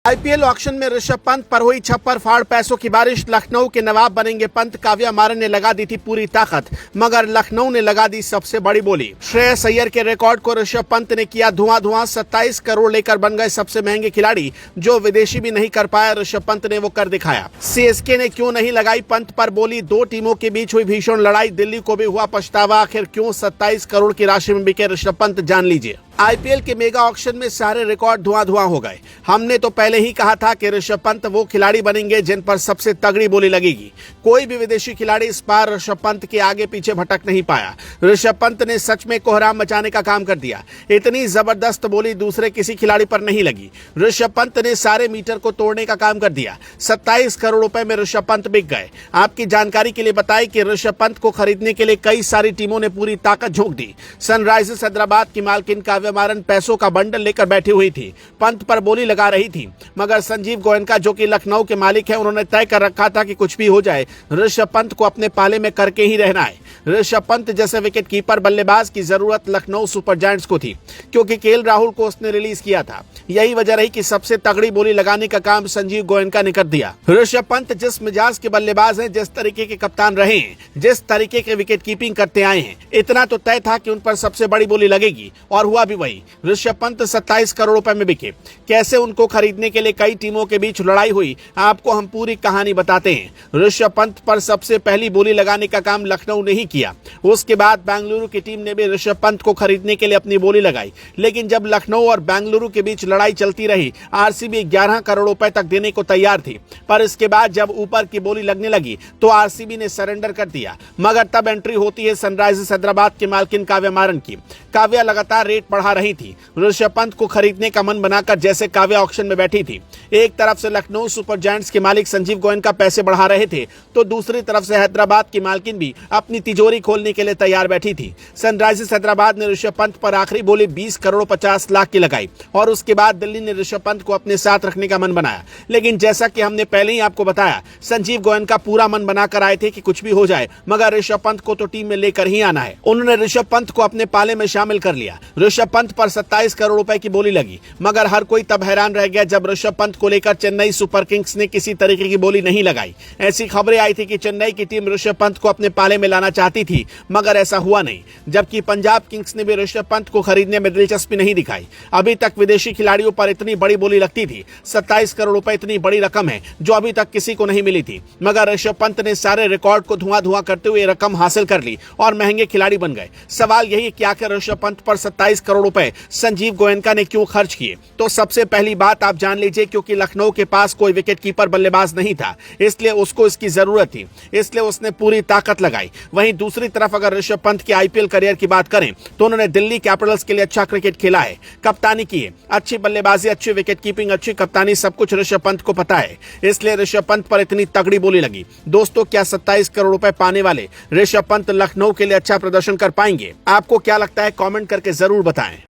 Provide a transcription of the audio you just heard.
IPL auction में ऋषभ पंत पर हुई छप्पर फाड़ पैसों की बारिश। लखनऊ के नवाब बनेंगे पंत। काव्या मारन ने लगा दी थी पूरी ताकत, मगर लखनऊ ने लगा दी सबसे बड़ी बोली। श्रेयस अय्यर के रिकॉर्ड को ऋषभ पंत ने किया धुआं। 27 करोड़ लेकर बन गए सबसे महंगे खिलाड़ी। जो विदेशी भी नहीं कर पाया, ऋषभ पंत ने वो कर दिखाया। सीएसके ने क्यों नहीं लगाई पंत पर बोली। दो टीमों के बीच हुई भीषण लड़ाई। दिल्ली को भी हुआ पछतावा। आखिर क्यों 27 करोड़ की राशि में बिके ऋषभ पंत, जान लीजिए। आईपीएल के मेगा ऑक्शन में सारे रिकॉर्ड धुआं हो गए। हमने तो पहले ही कहा था कि ऋषभ पंत वो खिलाड़ी बनेंगे जिन पर सबसे तगड़ी बोली लगेगी। कोई भी विदेशी खिलाड़ी इस बार ऋषभ पंत के आगे पीछे भटक नहीं पाया। ऋषभ पंत ने सच में कोहराम मचाने का काम कर दिया। इतनी जबरदस्त बोली दूसरे किसी खिलाड़ी पर नहीं लगी। ऋषभ पंत ने सारे मीटर को तोड़ने का काम कर दिया। 27 करोड़ रुपए में ऋषभ पंत बिक गए। आपकी जानकारी के लिए बताएं कि ऋषभ पंत को खरीदने के लिए कई सारी टीमों ने पूरी ताकत झोंक दी। सनराइजर्स हैदराबाद की मालकिन काव्या मारन पैसों का बंडल लेकर बैठी हुई थी। पंत पर बोली लगा रही थी, मगर संजीव गोयनका जो कि लखनऊ के मालिक हैं, उन्होंने तय कर रखा था कि कुछ भी हो जाए ऋषभ पंत को अपने पाले में करके ही रहना है। ऋषभ पंत जैसे विकेट कीपर बल्लेबाज की जरूरत लखनऊ सुपर जायंट्स को थी, क्योंकि केएल राहुल को उसने रिलीज किया था। यही वजह रही कि सबसे तगड़ी बोली लगाने का काम संजीव गोयनका ने कर दिया। ऋषभ पंत जिस मिजाज के बल्लेबाज हैं, जिस तरीके के कप्तान रहे हैं, जिस तरीके के विकेट कीपिंग करते आए हैं, इतना तो तय था कि उन पर सबसे बड़ी बोली लगेगी, और हुआ भी वही। ऋषभ पंत 27 करोड़ रुपए में बिके। कैसे उनको खरीदने के लिए कई टीमों के बीच लड़ाई हुई, आपको हम पूरी कहानी बताते हैं। ऋषभ पंत पर सबसे पहली बोली लगाने का काम लखनऊ ने ही किया। उसके बाद बेंगलुरु की टीम ने भी ऋषभ पंत को खरीदने के लिए अपनी बोली लगाई। लेकिन जब लखनऊ और बेंगलुरु के बीच लड़ाई चलती रही, आरसीबी 11 करोड़ रुपए तक देने को तैयार थी। पर इसके बाद जब ऊपर की बोली लगने लगी तो आरसीबी ने सरेंडर कर दिया। मगर तब एंट्री होती है सनराइजर्स हैदराबाद के मालकिन काव्या मारन की। काव्या लगातार रेट बढ़ा रही थी। ऋषभ पंत को खरीदने का मन बनाकर जैसे काव्या ऑक्शन में बैठी थी। एक तरफ से लखनऊ सुपर जायंट्स के मालिक संजीव गोयनका पैसे बढ़ा रहे थे, तो दूसरी तरफ से हैदराबाद की मालकिन भी अपनी तिजोरी खोलने के लिए तैयार बैठी थी। सनराइजर्स हैदराबाद ने ऋषभ पंत पर आखिरी बोली 20 करोड़ 50 लाख की लगाई, और उसके बाद दिल्ली ने ऋषभ पंत को अपने साथ रखने का मन बनाया। लेकिन जैसा कि हमने पहले ही आपको बताया, संजीव गोयनका पूरा मन बनाकर आए थे कि कुछ भी हो जाए, मगर ऋषभ पंत को तो टीम में लेकर ही आना है। उन्होंने ऋषभ पंत को अपने पाले में शामिल कर लिया। ऋषभ पंत पर 27 करोड़ रुपए की बोली लगी, मगर हर कोई तब हैरान रह गया जब ऋषभ पंत को लेकर चेन्नई सुपर किंग्स ने किसी तरीके की बोली नहीं लगाई। ऐसी खबरें आई थी कि चेन्नई की टीम ऋषभ पंत को अपने पाले में लाना चाहती थी, मगर ऐसा हुआ नहीं। जबकि पंजाब किंग्स ने भी ऋषभ पंत को खरीदने में दिलचस्पी नहीं दिखाई। अभी तक विदेशी खिलाड़ियों पर इतनी बड़ी बोली लगती थी। 27 करोड़ रुपए इतनी बड़ी रकम है जो अभी तक किसी को नहीं मिली थी, मगर ऋषभ पंत ने सारे रिकॉर्ड को धुआं करते हुए रकम हासिल कर ली और महंगे खिलाड़ी बन गए। सवाल यही है कि आखिर ऋषभ पंत पर 27 करोड़ रुपए संजीव गोयनका ने क्यों खर्च किए। तो सबसे पहली बात आप जान लीजिए, क्योंकि लखनऊ के पास कोई विकेट कीपर बल्लेबाज नहीं था, इसलिए उसको इसकी जरूरत थी, इसलिए उसने पूरी ताकत लगाई। वहीं दूसरी तरफ अगर ऋषभ पंत के आईपीएल करियर की बात करें तो उन्होंने दिल्ली कैपिटल्स के लिए अच्छा क्रिकेट खेला है, कप्तानी की है, अच्छी बल्लेबाजी, अच्छी विकेट कीपिंग, अच्छी कप्तानी, सब कुछ ऋषभ पंत को पता है। इसलिए ऋषभ पंत पर इतनी तगड़ी बोली लगी। दोस्तों, क्या 27 करोड़ रुपए पाने वाले ऋषभ पंत लखनऊ के लिए अच्छा प्रदर्शन कर पाएंगे? आपको क्या लगता है? कमेंट करके जरूर बताएं।